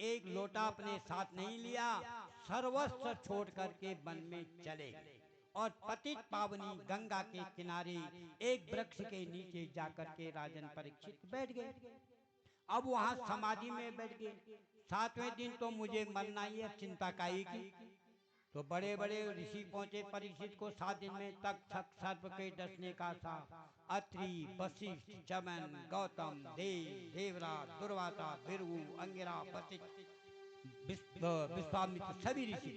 एक लोटा अपने साथ नहीं लिया, सर्वस्व छोड़ करके वन में चले और पतित पावनी गंगा के किनारे एक वृक्ष के नीचे जाकर के राजन परीक्षित बैठ गए। अब वहां समाधि में बैठ गए। 7वें दिन तो मुझे मरना ही है, चिंता काहे की। तो बड़े बड़े ऋषि पहुंचे परीक्षित को 7 दिन में तक्षक सर्प के डसने का साथ। अत्रि, वशिष्ठ, चमन, गौतम, देव, देवराज, दुर्वासा, भृगु, अंगिरा, वशिष्ठ, विश्वामित्र, सभी ऋषि,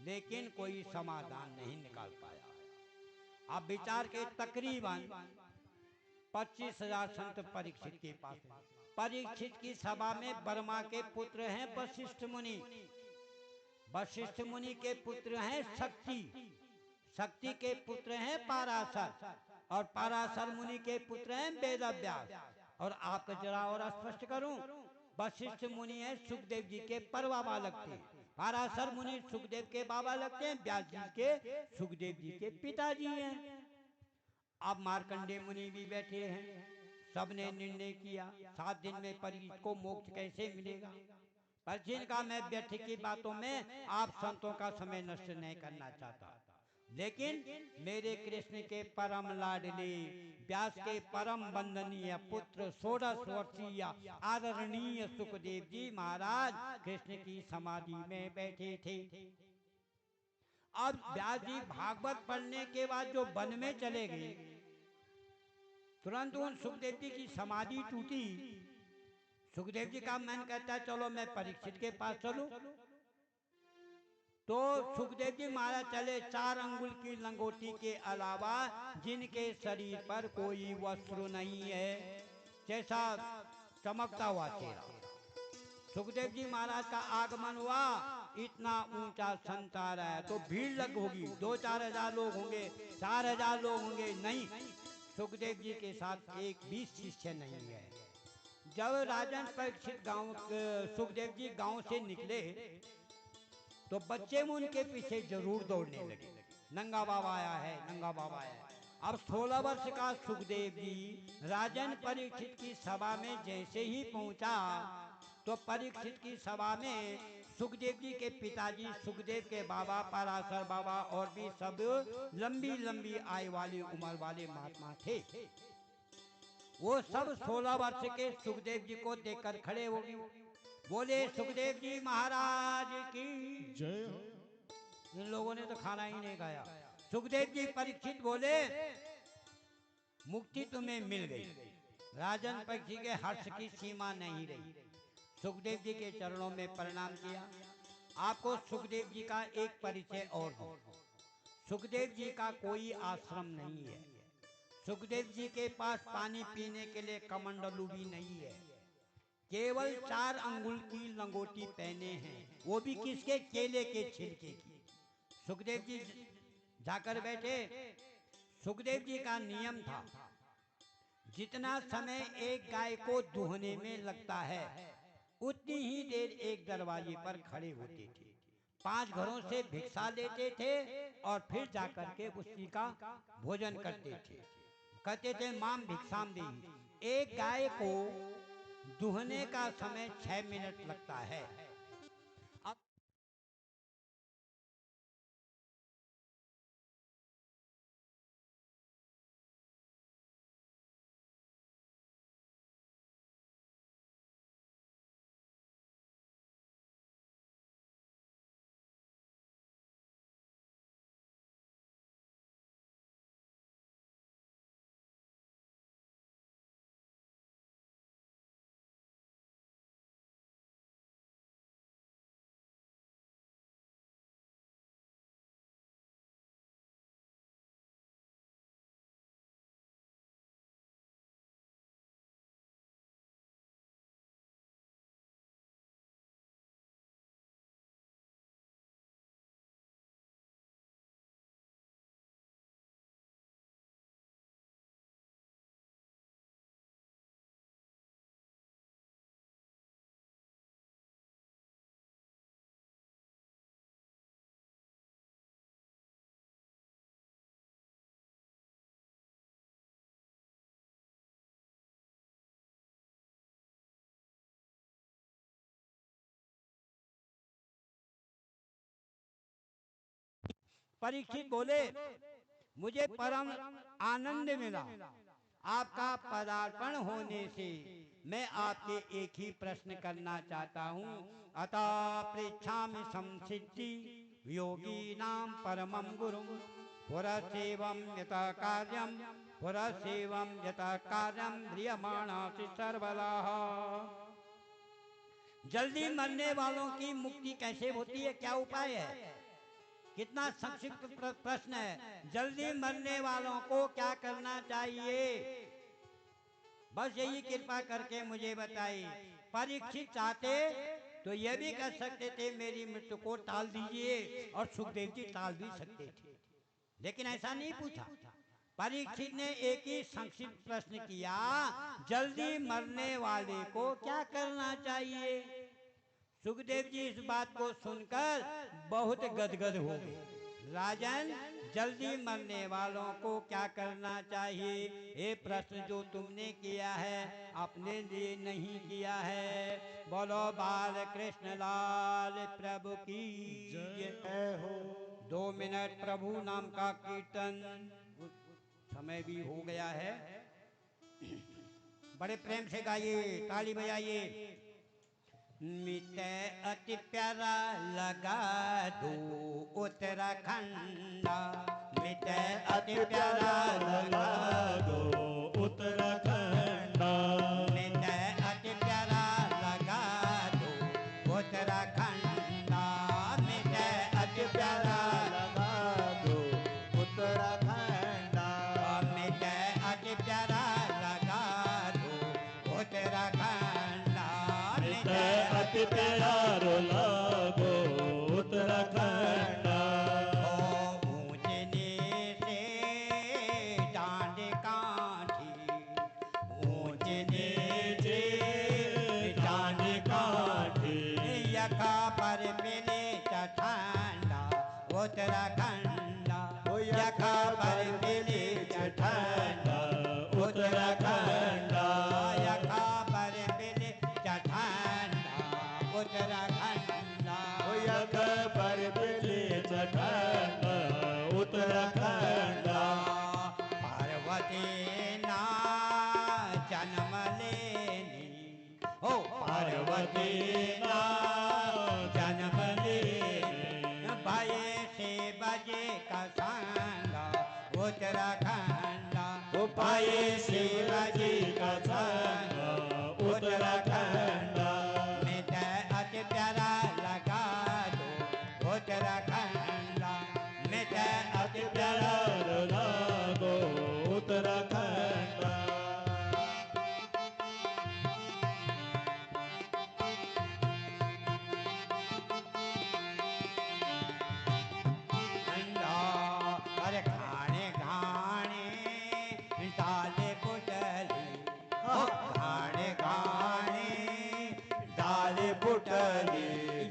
लेकिन कोई समाधान नहीं निकाल पाया। आप विचार के तकरीबन 25,000 संत परीक्षित के पास हैं। परीक्षित की सभा में ब्रह्मा के पुत्र हैं वशिष्ठ मुनि, वशिष्ठ मुनि के पुत्र हैं शक्ति, शक्ति के पुत्र हैं पाराशर, और पाराशर मुनि के पुत्र हैं वेदव्यास। और आपको जरा और स्पष्ट करूं, वशिष्ठ मुनि है सुखदेव जी के परबाबा लगते हैं, पाराशर मुनि सुखदेव के बाबा लगते हैं, व्यास जी के सुखदेव जी के पिताजी हैं। अब मार्कंडेय मुनि भी बैठे हैं, सबने निर्णय किया 7 दिन में परीक्षित को मोक्ष कैसे मिलेगा। पर जिनका मैं व्यर्थ की बातों में आप संतों का समय नष्ट नहीं करना चाहता, लेकिन मेरे कृष्ण के परम लाडले व्यास के परम वंदनीय पुत्र 16 वर्षीय आदरणीय सुखदेव जी महाराज कृष्ण की समाधि में बैठे थे। अब व्यास जी भागवत पढ़ने के बाद जो वन में चले गए, तुरंत उन सुखदेव जी की समाधि टूटी। सुखदेव जी का मन कहता है चलो मैं परीक्षित के पास चलूं। तो सुखदेव जी महाराज चले 4 अंगुल की लंगोटी के अलावा जिनके शरीर पर कोई वस्त्र नहीं है, जैसा चमकता हुआ चेहरा। सुखदेव जी महाराज का आगमन हुआ, इतना ऊंचा संत आ रहा है तो भीड़ लग होगी, 2-4 हजार लोग होंगे, 4,000 लोग होंगे, नहीं, सुखदेव जी के साथ एक भी शिष्य नहीं है। जब राजन परीक्षित गांव सुखदेव जी गांव से निकले तो बच्चे में उनके पीछे जरूर दौड़ने लगे, नंगा बाबा आया है, नंगा बाबा आया है। अब 16 वर्ष का सुखदेव जी राजन परीक्षित की सभा में जैसे ही पहुंचा तो परीक्षित की सभा में सुखदेव जी के पिताजी सुखदेव के बाबा पराशर बाबा और भी सब लंबी लंबी आयु वाली उम्र वाले महात्मा थे। वो सब 16 वर्ष के सुखदेव जी को देखकर खड़े हो गए, बोले सुखदेव जी महाराज की जय हो। इन लोगों ने तो खाना ही नहीं खाया। सुखदेव जी परीक्षित बोले मुक्ति तुम्हें मिल गई। राजन परीक्षित के हर्ष की सीमा नहीं रही, सुखदेव जी के चरणों में प्रणाम किया। आपको सुखदेव जी का एक परिचय और दूं, सुखदेव जी का कोई आश्रम नहीं है, सुखदेव जी के पास पानी पीने के लिए कमंडलू भी नहीं है, केवल 4 अंगुल की लंगोटी पहने हैं, वो भी किसके, केले के छिलके की। सुखदेव जी जाकर बैठे। सुखदेव जी का नियम था जितना समय एक गाय को दूहने में लगता है उतनी ही देर एक दरवाजे पर खड़े होते थे, 5 घरों से भिक्षा लेते थे और फिर जाकर के उसी का भोजन करते थे। कहते थे माम भिक्षाम देहि। एक गाय को दूहने का समय 6 मिनट लगता है। अब परीक्षित बोले मुझे परम आनंद मिला आपका पदार्पण होने से। मैं आपके एक ही प्रश्न करना चाहता हूँ, अतः पृच्छामि संसिद्धि योगी नाम परमं गुरुम पुरसेवं यथा कार्यम पुरसेवं यथा कार्यम ह्रियमाणासि सर्वदाः। जल्दी मरने वालों की मुक्ति कैसे होती है, क्या उपाय है? कितना संक्षिप्त प्रश्न है। जल्दी मरने वालों को क्या करना चाहिए? बस यही कृपा करके मुझे बताइए। परीक्षित चाहते तो यह भी कह सकते थे मेरी मृत्यु को टाल दीजिए, और सुखदेव जी टाल भी सकते थे, लेकिन ऐसा नहीं पूछा। परीक्षित ने एक ही संक्षिप्त प्रश्न किया, जल्दी मरने वाले को क्या करना चाहिए? सुखदेव जी इस बात को सुनकर बहुत गदगद हो गए। राजन, जल्दी मरने वालों को क्या करना चाहिए? ये प्रश्न जो तुमने किया है अपने लिए नहीं किया है। बोलो बाल कृष्ण लाल प्रभु की जय हो। 2 मिनट प्रभु नाम का कीर्तन। समय भी हो गया है, बड़े प्रेम से गाइए, ताली बजाइए। मिटे अति प्यारा लगा दो उत्तराखंड, मिटे अति प्यारा लगा दो उत्तराखंड, मिटे अति प्यारा लगा दो उत्तराखंड, मिटे अति प्यारा लगा दो उत्तराखंड, मिटे अति प्यारा लगा दो उत्तराखंड, मिटे अति प्यारो लागो उत्तराखंड। ऊंचे नीचे डांड काठी, ऊंचे नीचे डांड काठी, यका पर मिले ठंडा उत्तराखंड, यका पर मिले ठंडा उत्तराखंड, यका पर मिले ठंडा उत्तराखंड, यक पर मिले ठंड उत्तराखंड। पार्वती ना जन्म लेनी, ओ पार्वती ना जन्म लेनी, भये से बजे का सांगा उत्तराखंड, पाए शिवाजी का संग उत्तराखंड, मिटे अति प्यारा लगा दो उत्तराखंड, मिटे अति प्यारा लागो उत्तराखंड। ठंडा। अरे घाणे घाणे डाले बुटली, ओ घाणे घाणे डाले बुटली,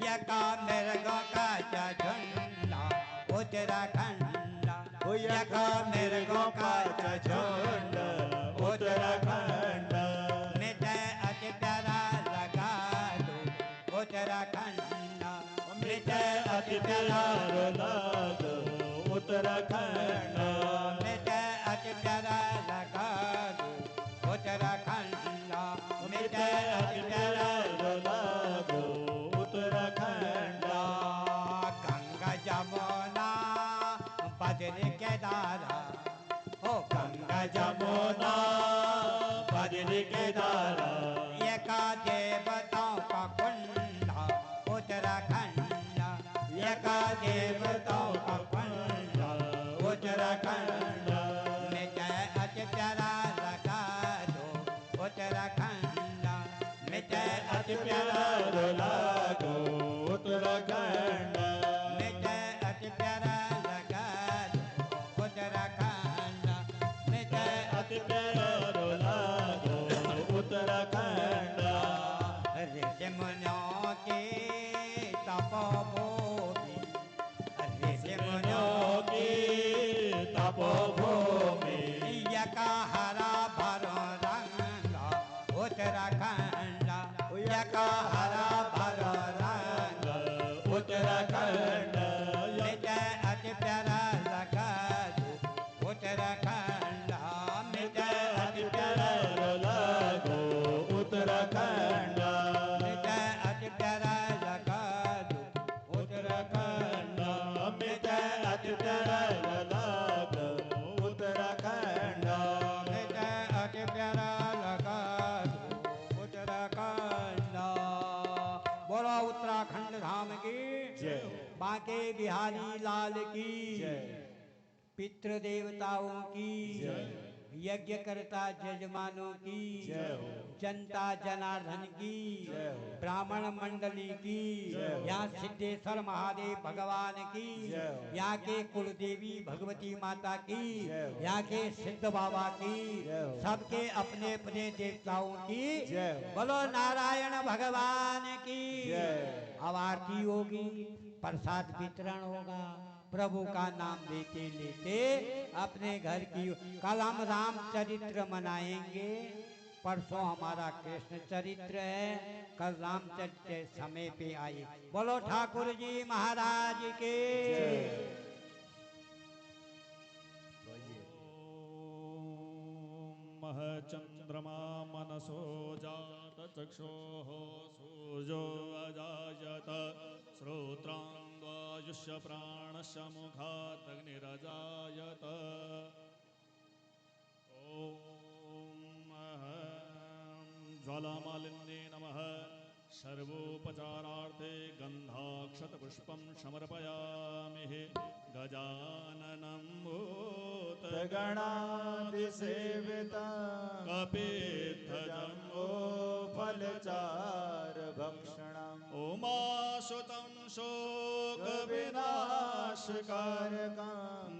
यका मृग का झंडा उत्तराखंड, यका मृग का झंड उत्तराखंड, मिटे अति प्यारा लगा दो उत्तराखंड, मिटे अति प्यारा लागो उत्तराखंड, मिटे अति प्यारा लगा दो उत्तराखंड, मिटे अति प्यारा लागो उत्तराखंड, गंगा जमुना बद्र केदारा, ओ गंगा जमुना बद्र केदारा, यका देवताओं का कुंड उत्तराखंड, यका देवताओं का कुंड उत्तराखंड, मिटे अति प्यारा लगा दो उत्तराखंड, मिटे अति प्यारा लागो उत्तराखंड, मिटे अति प्यारा लगा दो उत्तराखंड, मिटे अति प्यारो लागो उत्तराखंड, ऋषि मुनियों के तपोभूमि, ऋषि मुनियों की तपोभूमि, यका हरा भरो रंग उत्तराखंड, यका हरा भरो रंग उत्तराखंड, मिटे अति प्यारा लगा दो उत्तराखंड, मिटे अति प्यारा लागो उत्तराखंड, मिटे अति प्यारा लगा दो उत्तराखंड, मिटे अति प्यारा लागो उत्तराखंड, मिटे अति प्यारा लगा दो उत्तराखंड। बोलो उत्तराखंड धाम की जय बांके बिहारी लाल की जय पितृ देवताओं की जय यज्ञ करता जजमानों की जय हो जनता जनार्दन की जय हो ब्राह्मण मंडली की जय हो यहाँ सिद्धेश्वर महादेव भगवान की जय हो यहाँ के कुलदेवी भगवती माता की जय हो यहाँ के सिद्ध बाबा की जय हो सबके अपने अपने देवताओं की जय हो बोलो नारायण भगवान की जय अब आरती होगी प्रसाद वितरण होगा प्रभु का नाम लेते लेते अपने घर की कल हम राम चरित्र मनाएंगे परसों हमारा कृष्ण चरित्र है कल रामचरित्र समय पे आए बोलो ठाकुर जी महाराज के मह चंद्रमा मनसो जात चक्षुः सूर्यो अजायत श्रोत्रांगायुष्य प्राणस्य मुखात् अग्निरजायत ॐ ज्वालामालिन्ये नमः सर्वोपचारार्थे गन्धाक्षतपुष्पं समर्पयामि गजाननं भूतगणादिसेवितं कपिध्वजम्बो फलचारभक्षणम् उमासुतं शोकविनाशकारकं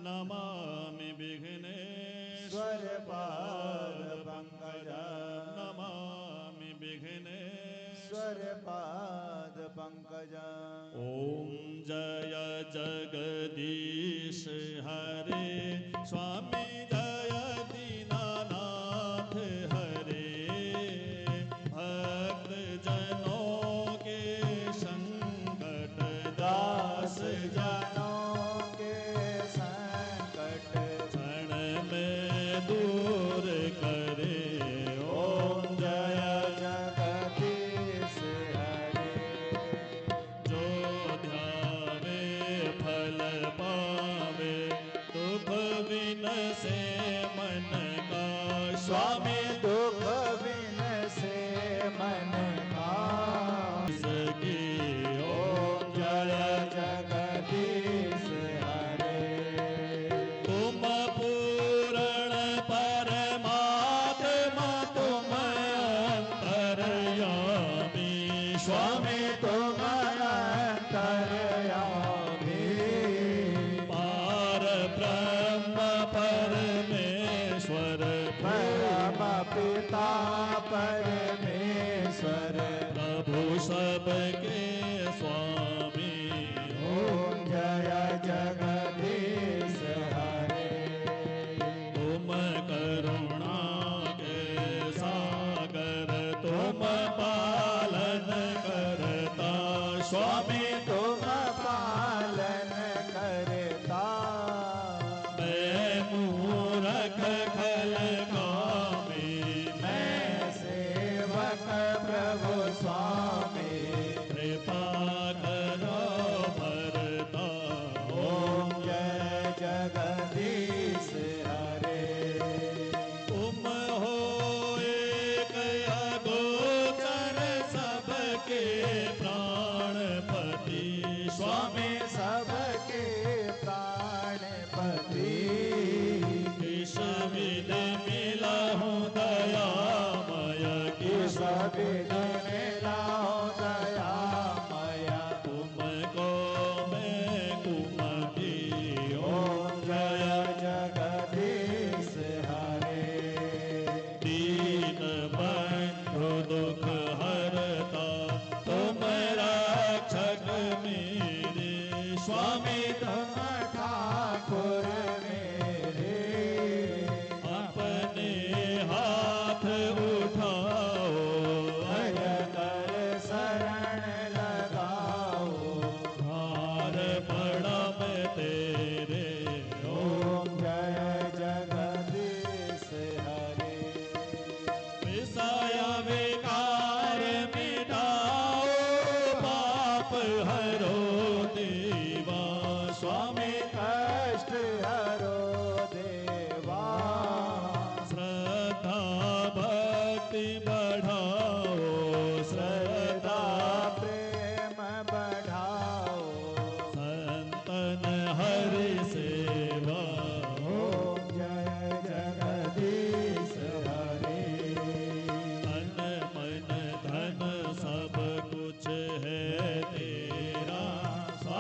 नमामि विघ्नेश्वरपादपङ्कजं नमामि विघ्नेश्वरपादपङ्कजम् ॐ जय जगदीश हरे स्वामी जय दीनानाथ हरे भक्त जनों के संकट दास जनों के संकट क्षण में दूर करे ओम जय जगदीश हरे जो ध्यावे फल पावे दुख विनसे मन का स्वामी दुख विनसे मन का सकी ओम जय जगदीश हरे तुम पूर्ण परमात्मा तुम अंतर्यामी स्वामी तुम अंतर्यामी पार ब्रह्म परमेश्वर परम पिता परमेश्वर प्रभु सबके स्वामी ओम जय जगदीश हरे तुम करुणा के सागर तुम पालन करता स्वामी तुम पालन करता मैं मूरख खल कामी मैं सेवक प्रभु स्वामी कृपा करो भरता ओम जय जगदीश हरे तुम हो एक अगोचर सबके प्राणपति स्वामी सबके प्राणपति किस विध मिला हूँ दयामय किस विध मिला हूँ दयामय तुमको मैं कुमति ओम जय जगदीश हरे दीन बंधु दुख हरता तुम रक्षक मेरे स्वामी तुम ठाकुर मेरे अपने हाथ उठाओ भय कर शरण लगाओ हार पड़ा मैं तेरे ओम जय जगदीश हरे विषय विकार मिटाओ पाप हरो देवा स्वामी कष्ट हरो देवा श्रद्धा भक्ति बढ़ाओ श्रद्धा प्रेम बढ़ाओ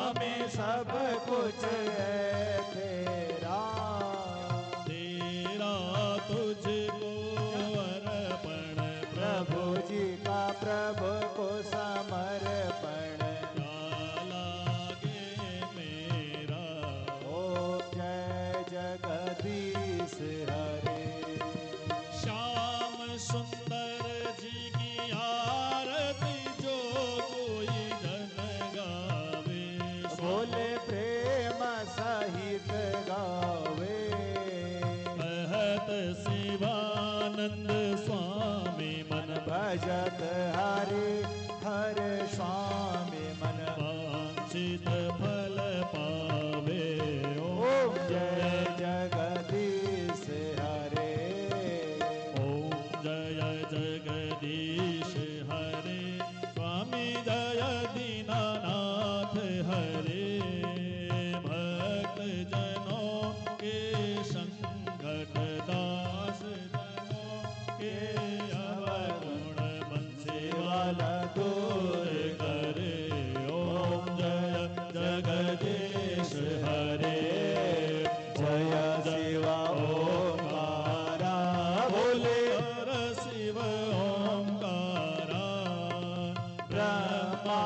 स्वामी सब कुछ है तेरा, तेरा तुझको अर्पण प्रभु जी का प्रभु को समर्पण, क्या लागे मेरा। ओम जय जगदीश हरे। श्याम सुंदर जी की आरती जो कोई जन गावे, बोले प्रेम सहित गावे। कहत शिवानंद स्वामी मन भजत हरि हर स्वामी मन वांछित फल पावे। ओम जय जगदीश हरे। ओम जय जगदीश हरे। स्वामी जय दीनानाथ हरे। भक्त जनों के संकट दास जनों के अवगुण बंसी वाला दूर करे। ओम जय जगदीश हरे। जय शिवा ओंकारा, बोले हर शिव ओंकारा। ब्रह्मा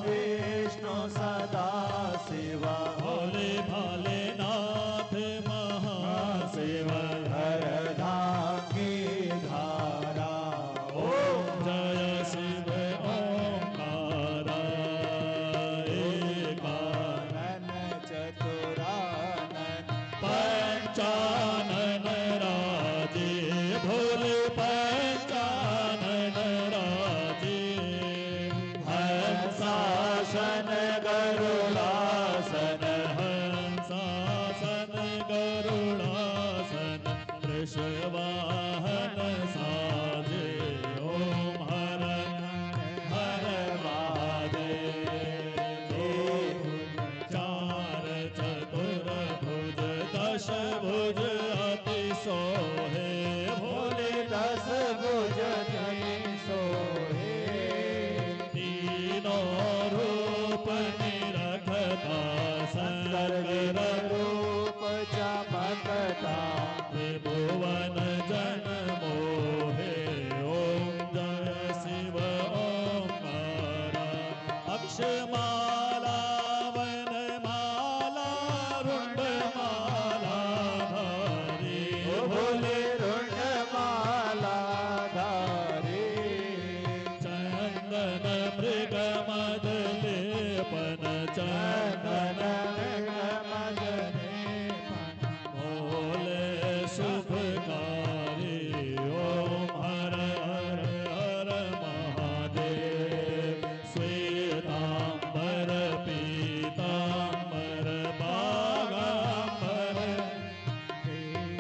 विष्णु सदा शिवा, भोले भोलेनाथ महाशिव। हर धागी धारा। ओम जय शिव ओंकारा। एकानन चतुरानन पंचानन राजे, भोले पंचानन राजे। हंसासन गरुड़ासन, हंसासन गरुड़ासन। वृषवाहन साजे। ओम हर हर महादेव। चार चतुर्भुज दश भुज अति सोहे, भोले दस भुज अति सोहे। तीनों रूप निरखता, संकर रूप चमकता। त्रिभुवन जन मोहे। ओम जय शिव ओंकारा। अक्षमाला वनमाला रुंडमाला धारी, भोले रुंडमाला धारी। चंदन मृग मद लेपन, चंदन मृग मद लेपन। भोले शुभकारी। ओम हर हर हर महादेव। श्वेतांबर पीतांबर बागांबर,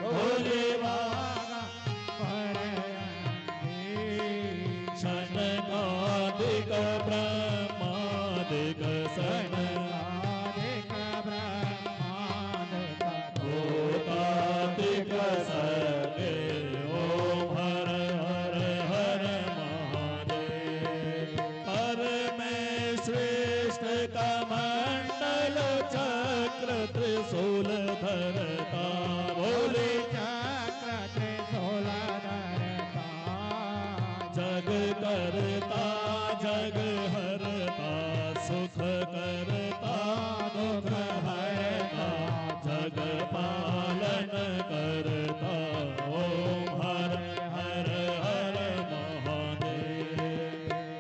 भोले बागांबर। शनकादिक ब्रह्मादिक शनकादिक ब्रह्मादिक भूतादिक सर्गे। ओम हर हर हर महादेव। हर में श्रेष्ठ कमंडल चक्र त्रिशूल धरता, भोले चक्र त्रिशूल धरता। जग करता जग हरता, सुख करता दुख हरता। जग पालन करता। ओम हर हर हर महादेव।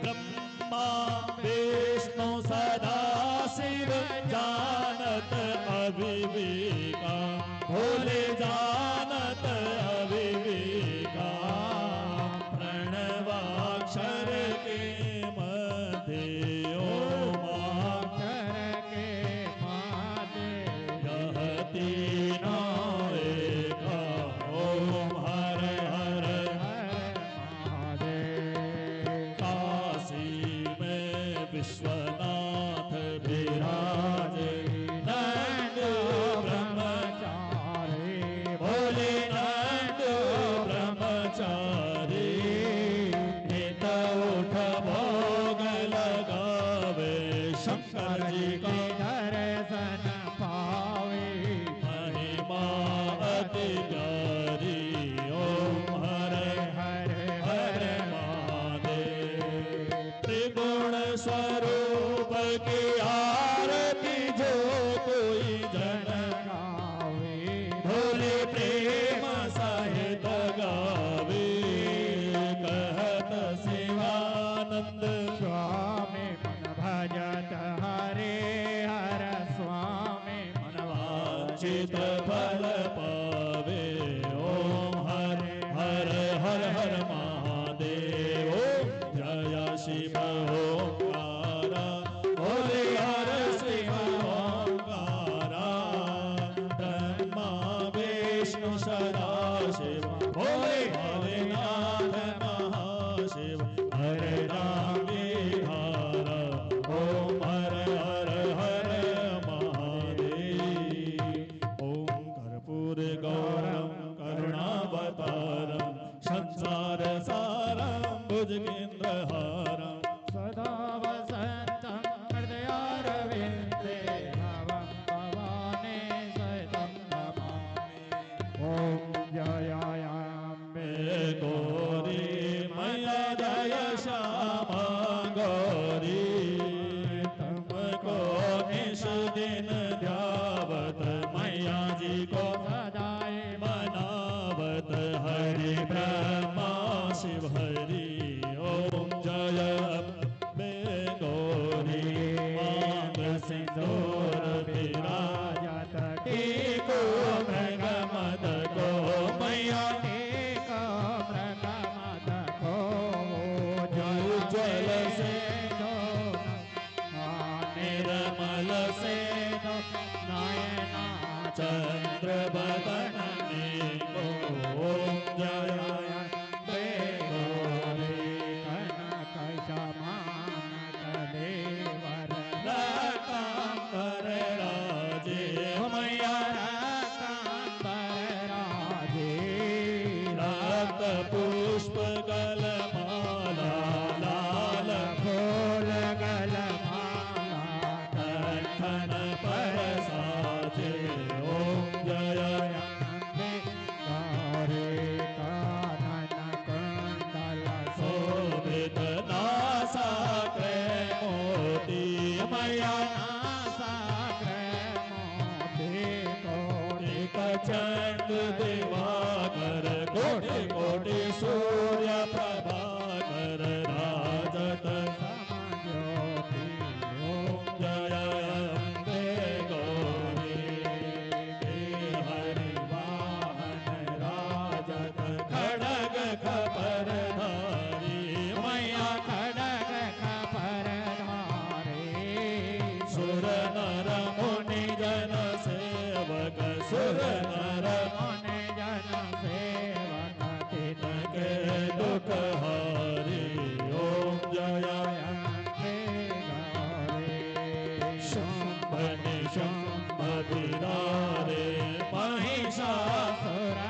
ब्रह्मा विष्णु सदा शिव जानत अविवेका, भोले जानत अविवेका। प्रणवाक्षर के मध्य ओमाक्षर के मध्य, यह तीनों एका। ओम हर हर हर महादेव। काशी में विश्वनाथ विराजे, नंद ब्रह्मचारी। भोले नंद ब्रह्मचारी। नित उठ भोग लगावे, शंकर जी का घर आरती जो कोई जन गावे भोले प्रेम सहित गावे कहत शिवानंद स्वामी मन भजत हरे हर स्वामी मन वांछित फल पावे ओम हर हर हर हर महादेव ओम जय शिव ओंकारा भोले हर शिव ओंकारा ब्रह्मा विष्णु सदाशिव भोले भोलेनाथ महाशिव हरे राम विहारा ओम हर हर हर महादेव ओम कर्पूर गौरम करुणावतारम संसार सारम भुजगेन्द्रहारम सदा वसन्तं हृदयारविन्दे भवं भवानी सहितं नमामि ॐ जयाम्बे गौरी मैया जय श्यामा गौरी तुमको निश दिन ध्यावत मैया जी को सदाए मनावत हरि ब्रह्मा शिव हरि ओम जय अम्बे गौरी मांग सिंदूर विराजत टीको मृग मद को मैया एक मृगमद को उज्ज्वल से निर्मल से नयना चंद्र बदन को ओम जय अम्बे गौरी कनक समान कलेवर रकांबर राजे मैया रकांबर राजे रक्त पुष्प गलमाला लाल फूल गलमाला कंठन पर साजे ओम जय अम्बे गौरी कानन कुंडल शोभित नासा मोती मैया चंड दिवाकर कोटि कोटि सूर्य प्रभाकर राजत समज्योति ओम जय अम्बे गौरी हरि वाहन राजत खड़ग खपर धारी मैया खड़ग खपर धारे सुर नर मुनि जन सेवक सुर नर मुनि जन सेवक के दुख हारी ओम जय अम्बे गौरी शुंभ निशुंभ विदारे महिषासुर